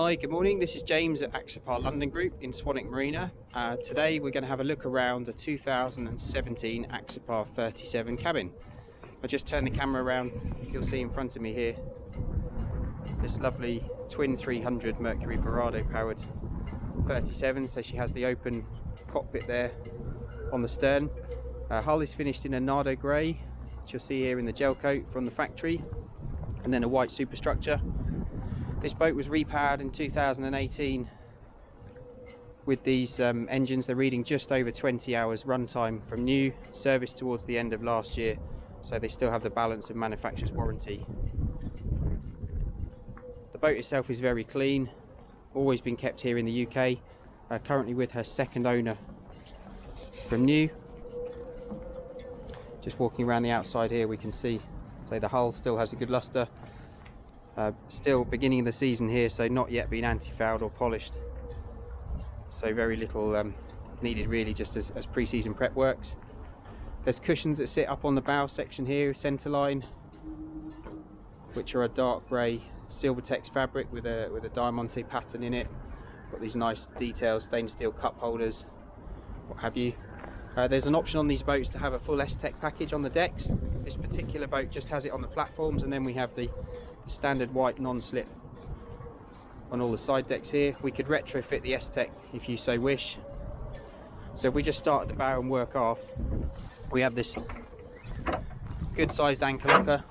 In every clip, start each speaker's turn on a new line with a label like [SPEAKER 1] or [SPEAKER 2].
[SPEAKER 1] Hi, good morning. This is James at Axopar London Group in Swanwick Marina. Today we're going to have a look around the 2017 Axopar 37 cabin. I'll just turn the camera around. You'll see in front of me here this lovely twin 300 Mercury Verado powered 37. So she has the open cockpit there on the stern. Hull is finished in a Nardo grey, which you'll see here in the gel coat from the factory, and then a white superstructure. This boat was repowered in 2018 with these engines. They're reading just over 20 hours runtime from new, serviced towards the end of last year, so they still have the balance of manufacturer's warranty. The boat itself is very clean, always been kept here in the UK, currently with her second owner from new. Just walking around the outside here, we can see the hull still has a good luster. Still beginning of the season here, so not yet been anti-fouled or polished, so very little needed really, just as pre-season prep works. There's cushions that sit up on the bow section here, centre line, which are a dark grey Silvertex fabric with a diamante pattern in it. Got these nice details, stainless steel cup holders, what have you. There's an option on these boats to have a full S-Tech package on the decks. This particular boat just has it on the platforms, and then we have the standard white non-slip on all the side decks here. We could retrofit the S-Tech if you so wish. So if we just start at the bow and work aft, we have this good sized anchor locker.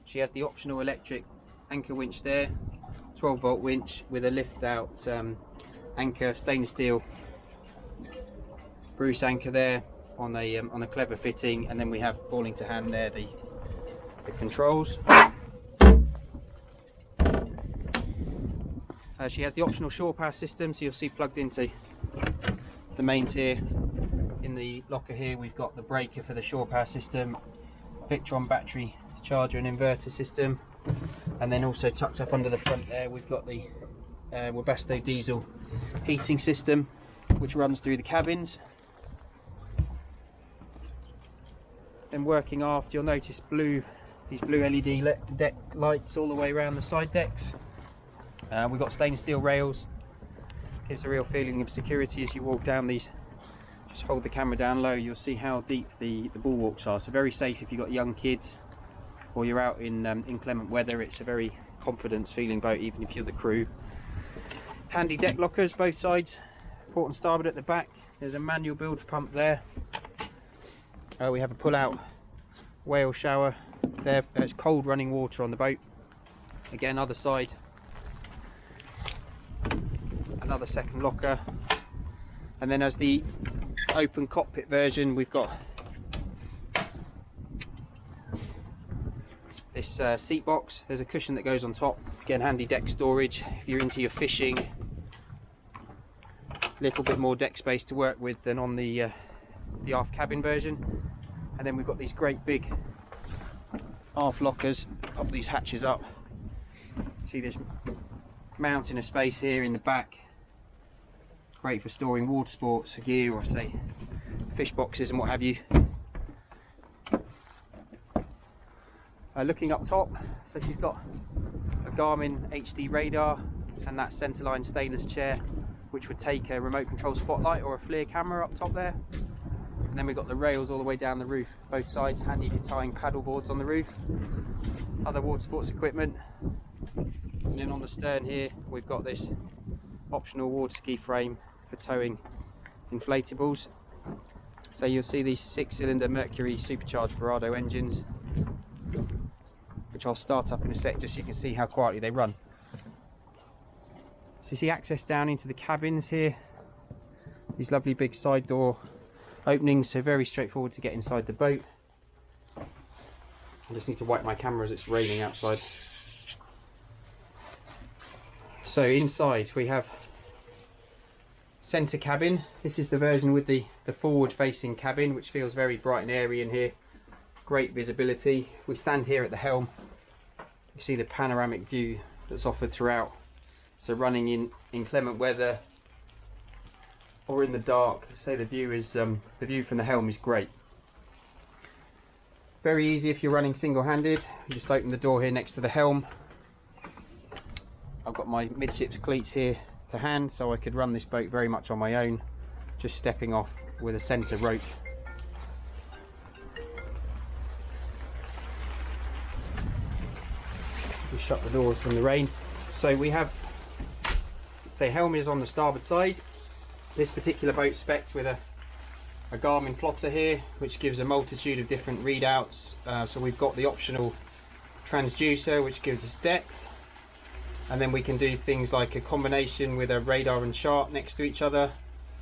[SPEAKER 1] She has the optional electric anchor winch there, 12 volt winch with a lift out anchor, stainless steel Bruce anchor there on a clever fitting, and then we have falling to hand there the controls. She has the optional shore power system, so you'll see plugged into the mains here. In the locker here we've got the breaker for the shore power system, Victron battery charger and inverter system, and then also tucked up under the front there we've got the Webasto diesel heating system, which runs through the cabins. Then working aft, you'll notice these blue LED deck lights all the way around the side decks. We've got stainless steel rails. Gives a real feeling of security as you walk down these. Just hold the camera down low, you'll see how deep the bulwarks are. So very safe if you've got young kids or you're out in inclement weather. It's a very confidence feeling boat, even if you're the crew. Handy deck lockers both sides, port and starboard at the back. There's a manual bilge pump there. We have a pull-out whale shower there. There's cold running water on the boat. Again, other side, another second locker. And then as the open cockpit version, we've got this seat box. There's a cushion that goes on top. Again, handy deck storage if you're into your fishing. A little bit more deck space to work with than on the aft cabin version. And then we've got these great big aft lockers. Pop these hatches up. See this mountain of space here in the back. Great for storing water sports gear, or say fish boxes and what have you. Looking up top, so she's got a Garmin HD radar and that centerline stainless chair, which would take a remote control spotlight or a FLIR camera up top there. And then we've got the rails all the way down the roof, both sides, handy for tying paddle boards on the roof. Other water sports equipment. And then on the stern here, we've got this optional water ski frame for towing inflatables. So you'll see these 6-cylinder Mercury Supercharged Verado engines, which I'll start up in a sec just so you can see how quietly they run. So you see access down into the cabins here. These lovely big side door openings, so very straightforward to get inside the boat. I just need to wipe my camera as it's raining outside. So inside we have centre cabin. This is the version with the forward facing cabin, which feels very bright and airy in here. Great visibility. We stand here at the helm. You see the panoramic view that's offered throughout. So running in inclement weather or in the dark, say the view from the helm is great. Very easy if you're running single-handed. You just open the door here next to the helm, I've got my midships cleats here to hand, so I could run this boat very much on my own, just stepping off with a centre rope. We shut the doors from the rain. So we have, say, helm is on the starboard side. This particular boat's spec'd with a Garmin plotter here, which gives a multitude of different readouts. So we've got the optional transducer, which gives us depth, and then we can do things like a combination with a radar and chart next to each other,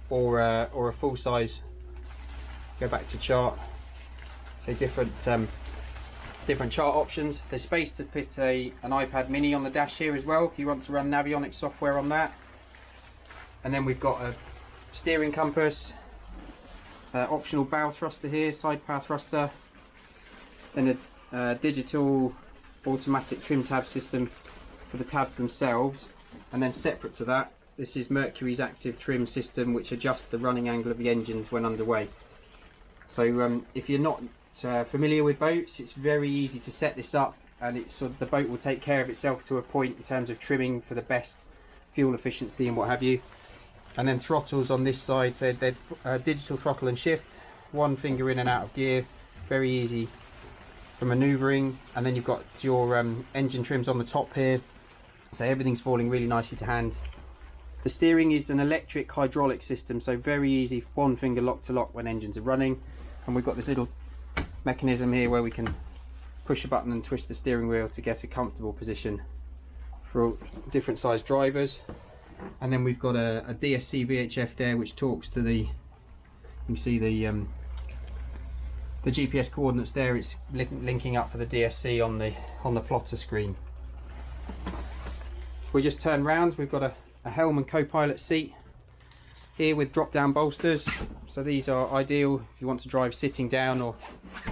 [SPEAKER 1] or a full size. Go back to chart. So different chart options. There's space to put an iPad mini on the dash here as well if you want to run Navionics software on that. And then we've got a steering compass, optional bow thruster here, side power thruster, then a digital automatic trim tab system for the tabs themselves, and then separate to that, this is Mercury's active trim system, which adjusts the running angle of the engines when underway. So if you're not familiar with boats, it's very easy to set this up, and it's sort of, the boat will take care of itself to a point in terms of trimming for the best fuel efficiency and what have you. And then throttles on this side, so they're digital throttle and shift, one finger in and out of gear, very easy for manoeuvring. And then you've got your engine trims on the top here, so everything's falling really nicely to hand. The steering is an electric hydraulic system, so very easy, one finger lock to lock when engines are running. And we've got this little mechanism here where we can push a button and twist the steering wheel to get a comfortable position for all different size drivers. And then we've got a DSC VHF there, which talks to the, you can see the GPS coordinates there. It's linking up for the DSC on the plotter screen. We just turn round. We've got a helm and co-pilot seat here with drop-down bolsters. So these are ideal if you want to drive sitting down or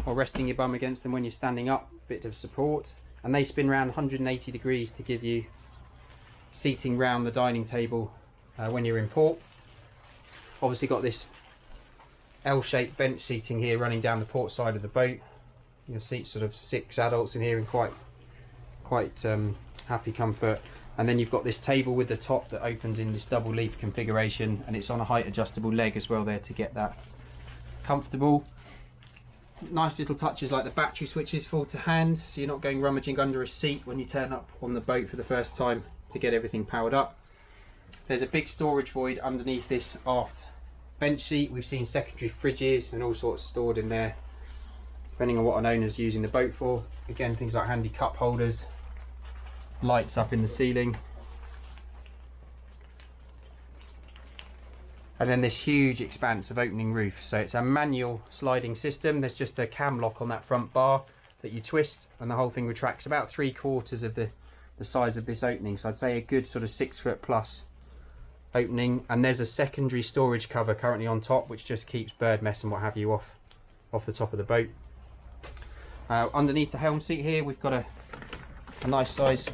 [SPEAKER 1] resting your bum against them when you're standing up. Bit of support, and they spin around 180 degrees to give you seating round the dining table when you're in port. Obviously got this L-shaped bench seating here running down the port side of the boat. You'll seat sort of 6 adults in here in quite happy comfort. And then you've got this table with the top that opens in this double leaf configuration, and it's on a height adjustable leg as well there to get that comfortable. Nice little touches like the battery switches fall to hand, so you're not going rummaging under a seat when you turn up on the boat for the first time to get everything powered up. There's a big storage void underneath this aft bench seat. We've seen secondary fridges and all sorts stored in there, depending on what an owner's using the boat for. Again, things like handy cup holders, lights up in the ceiling, and then this huge expanse of opening roof. So it's a manual sliding system. There's just a cam lock on that front bar that you twist, and the whole thing retracts about 3/4 of the size of this opening. So I'd say a good sort of 6 foot plus opening. And there's a secondary storage cover currently on top, which just keeps bird mess and what have you off the top of the boat. Underneath the helm seat here, we've got a nice size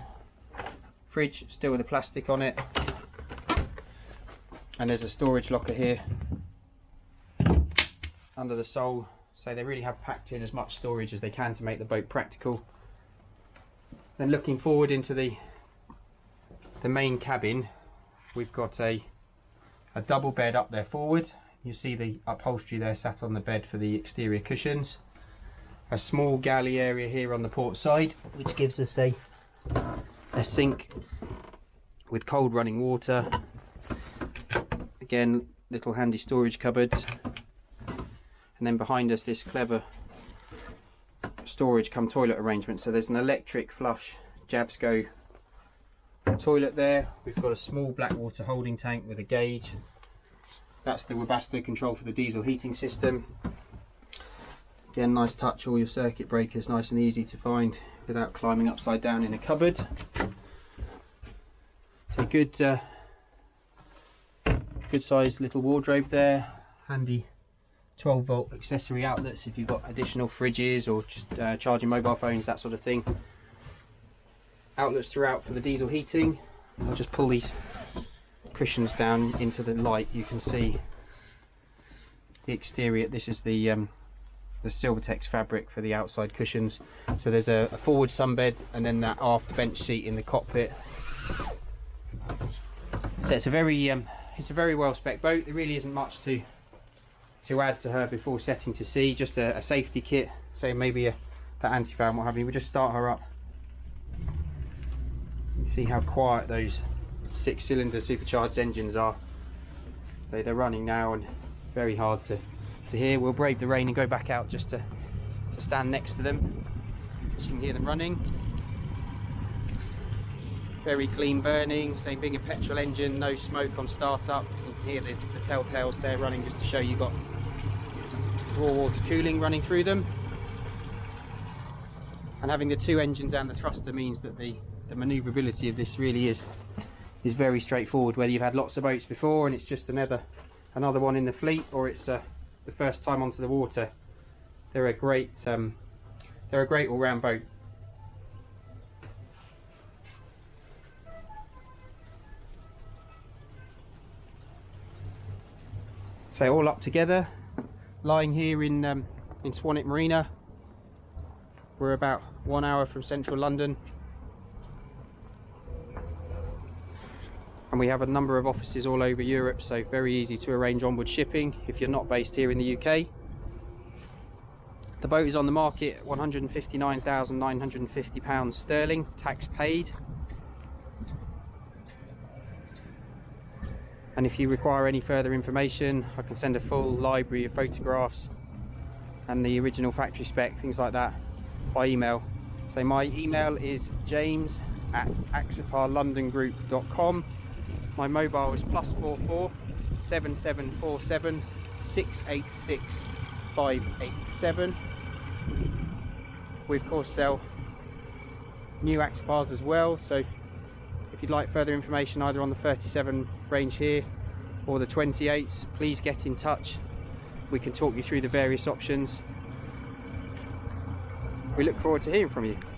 [SPEAKER 1] fridge, still with the plastic on it, and there's a storage locker here under the sole. So they really have packed in as much storage as they can to make the boat practical. Then looking forward into the main cabin, we've got a double bed up there forward. You see the upholstery there sat on the bed for the exterior cushions. A small galley area here on the port side, which gives us a sink with cold running water. Again, little handy storage cupboards. And then behind us, this clever storage come toilet arrangement. So there's an electric flush Jabsco toilet there. We've got a small black water holding tank with a gauge. That's the Webasto control for the diesel heating system. Again, nice touch, all your circuit breakers nice and easy to find without climbing upside down in a cupboard. So good sized little wardrobe there. Handy 12 volt accessory outlets if you've got additional fridges or just charging mobile phones, that sort of thing. Outlets throughout for the diesel heating. I'll just pull these cushions down into the light. You can see the exterior. This is the Silvertex fabric for the outside cushions. So there's a forward sunbed and then that aft bench seat in the cockpit. So it's a very well spec boat. There really isn't much to add to her before setting to sea. Just a safety kit, say maybe that anti-foul and what have you. We'll just start her up and see how quiet those 6-cylinder supercharged engines are. So they're running now and very hard to hear. We'll brave the rain and go back out just to stand next to them. You can hear them running. Very clean burning, same being a petrol engine, no smoke on startup. You can hear the telltales there running just to show you got raw water cooling running through them. And having the 2 engines and the thruster means that the manoeuvrability of this really is very straightforward, whether you've had lots of boats before and it's just another one in the fleet, or it's the first time onto the water. They're a great all-round boat. So all up together, lying here in Swanwick Marina. We're about 1 hour from central London, and we have a number of offices all over Europe, so very easy to arrange onward shipping if you're not based here in the UK. The boat is on the market at £159,950 sterling, tax paid. And if you require any further information, I can send a full library of photographs and the original factory spec, things like that, by email. So my email is james@axoparlondongroup.com. My mobile is +44 7747 686 587. We of course sell new Axopars as well, so if you'd like further information either on the 37 range here or the 28s, please get in touch. We can talk you through the various options. We look forward to hearing from you.